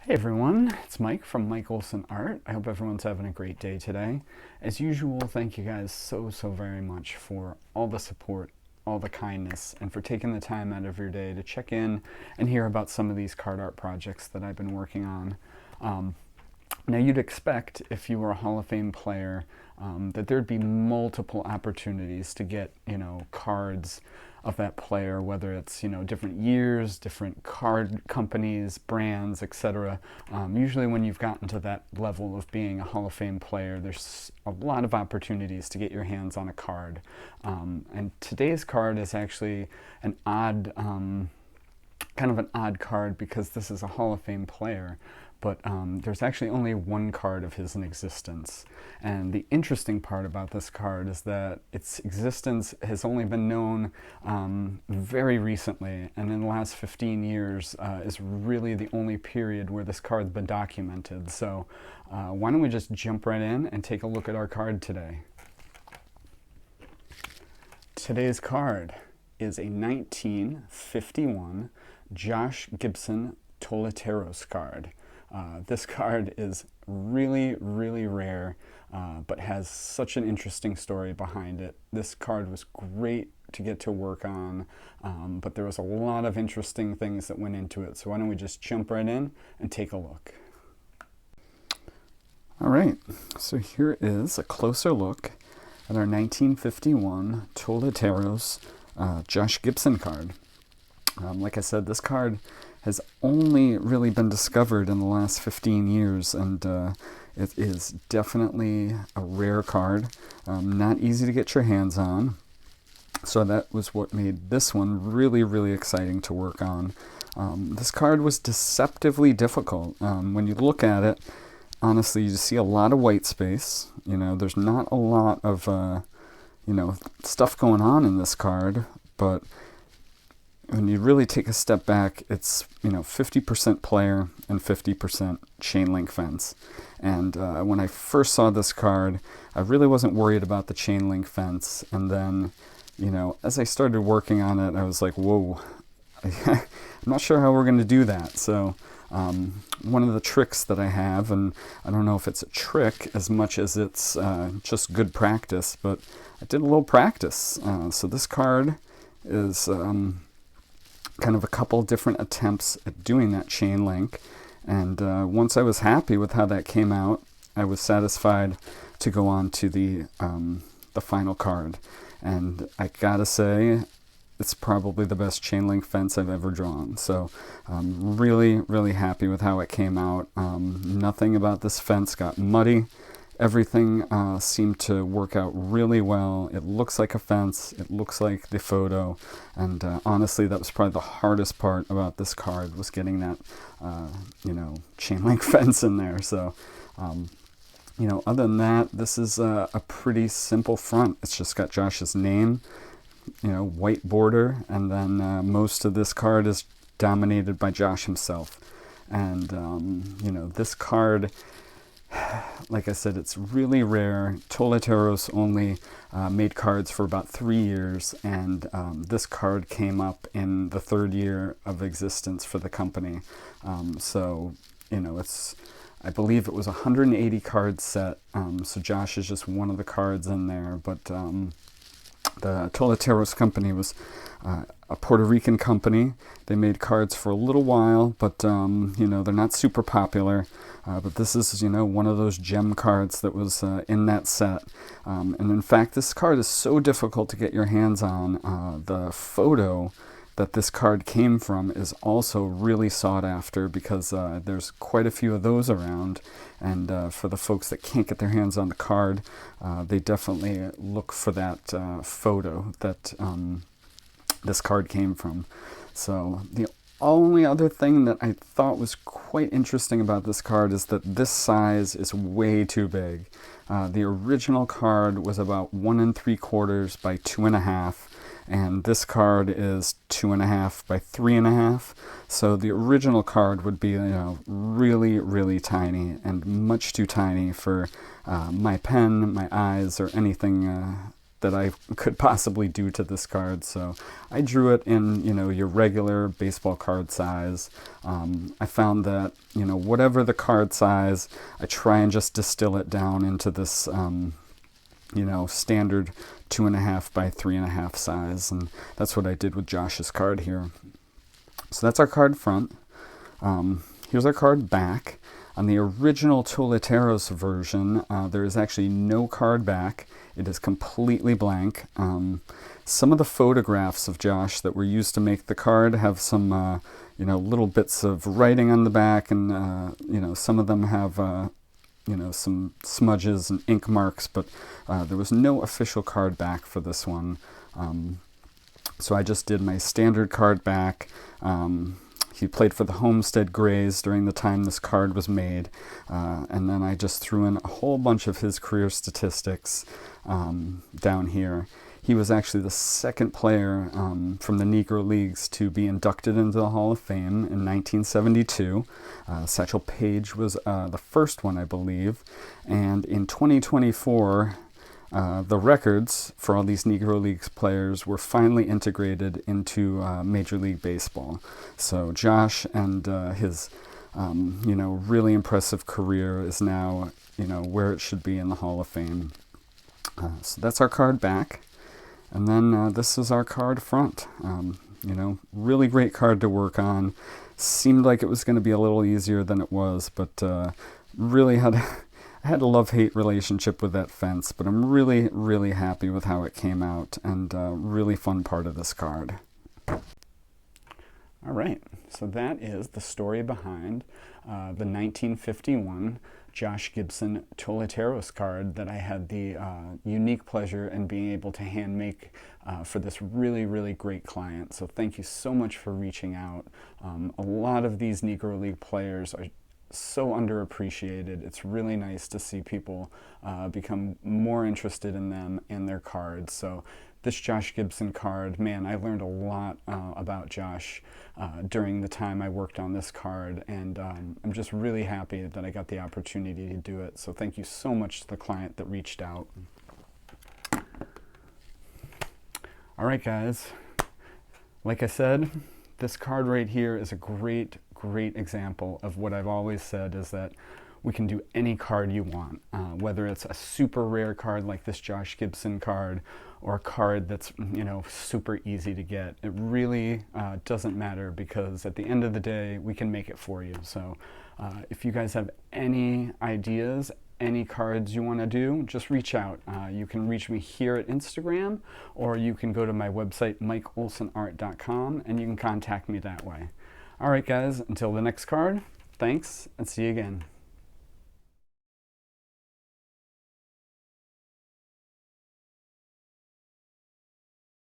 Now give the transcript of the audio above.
Hey everyone, it's Mike from Mike Olson Art. I hope everyone's having a great day today. As usual, thank you guys so very much for all the support, all the kindness, and for taking the time out of your day to check in and hear about some of these card art projects that I've been working on. Now you'd expect, if you were a Hall of Fame player, that there'd be multiple opportunities to get, cards of that player, whether it's, different years, different card companies, brands, etc. Usually when you've gotten to that level of being a Hall of Fame player, there's a lot of opportunities to get your hands on a card. And today's card is actually an odd, kind of an odd card because this is a Hall of Fame player, but there's actually only one card of his in existence. And the interesting part about this card is that its existence has only been known very recently, and in the last 15 years is really the only period where this card's been documented. So why don't we just jump right in and take a look at our card today. Today's card is a 1951 Josh Gibson Toleteros card. This card is really rare, but has such an interesting story behind it. This card was great to get to work on, but there was a lot of interesting things that went into it. So why don't we just jump right in and take a look. All right, so here is a closer look at our 1951 Toleteros Josh Gibson card. Like I said, this card has only really been discovered in the last 15 years, and it is definitely a rare card, not easy to get your hands on. So that was what made this one really exciting to work on. This card was deceptively difficult. When you look at it, honestly, you see a lot of white space. There's not a lot of stuff going on in this card, but when you really take a step back, it's 50% player and 50% chain link fence. And when I first saw this card, I really wasn't worried about the chain link fence. And then, as I started working on it, I was like, whoa, I'm not sure how we're going to do that. So one of the tricks that I have, and I don't know if it's a trick as much as it's just good practice, but I did a little practice. So this card is kind of a couple different attempts at doing that chain link, and once I was happy with how that came out, I was satisfied to go on to the final card. And I gotta say, it's probably the best chain link fence I've ever drawn. So I'm really happy with how it came out. Nothing about this fence got muddy. Everything seemed to work out really well. It looks like a fence. It looks like the photo. And honestly, that was probably the hardest part about this card, was getting that, chain link fence in there. So, other than that, this is a pretty simple front. It's just got Josh's name, white border, and then most of this card is dominated by Josh himself. And, this card, like I said, it's really rare. Toleteros only made cards for about 3 years, and this card came up in the 3rd year of existence for the company. I believe it was a 180 card set, so Josh is just one of the cards in there, but the Toleteros company was a Puerto Rican company. They made cards for a little while, but they're not super popular. But this is, one of those gem cards that was in that set. And in fact, this card is so difficult to get your hands on. The photo that this card came from is also really sought after, because there's quite a few of those around. And for the folks that can't get their hands on the card, they definitely look for that photo that this card came from. So the only other thing that I thought was quite interesting about this card is that this size is way too big. The original card was about 1 3/4 by 2.5, and this card is 2.5 by 3.5. So the original card would be, really tiny, and much too tiny for my pen, my eyes, or anything that I could possibly do to this card. So I drew it in, your regular baseball card size. I found that, whatever the card size, I try and just distill it down into this, standard 2.5 by 3.5 size. And that's what I did with Josh's card here. So that's our card front. Here's our card back. On the original Toleteros version, there is actually no card back. It is completely blank. Some of the photographs of Josh that were used to make the card have some, little bits of writing on the back, and, some of them have, some smudges and ink marks, but there was no official card back for this one. So I just did my standard card back. He played for the Homestead Grays during the time this card was made. And then I just threw in a whole bunch of his career statistics down here. He was actually the second player from the Negro Leagues to be inducted into the Hall of Fame in 1972. Satchel Paige was the first one, I believe. And in 2024, the records for all these Negro Leagues players were finally integrated into Major League Baseball. So Josh and his, really impressive career is now, where it should be in the Hall of Fame. So that's our card back. And then this is our card front. Really great card to work on. Seemed like it was going to be a little easier than it was, but really I had a love-hate relationship with that fence, but I'm really, really happy with how it came out, and really fun part of this card. All right, so that is the story behind the 1951 Josh Gibson Toleteros card that I had the unique pleasure in being able to hand make for this really, really great client. So thank you so much for reaching out. A lot of these Negro League players are so underappreciated. It's really nice to see people become more interested in them and their cards. So this Josh Gibson card, man, I learned a lot about Josh during the time I worked on this card, and I'm just really happy that I got the opportunity to do it. So thank you so much to the client that reached out. All right, guys, like I said, this card right here is a great example of what I've always said, is that we can do any card you want, whether it's a super rare card like this Josh Gibson card, or a card that's, super easy to get. It really doesn't matter, because at the end of the day, we can make it for you. So if you guys have any ideas, any cards you want to do, just reach out. You can reach me here at Instagram, or you can go to my website, mikeolsenart.com, and you can contact me that way. All right, guys, until the next card, thanks, and see you again.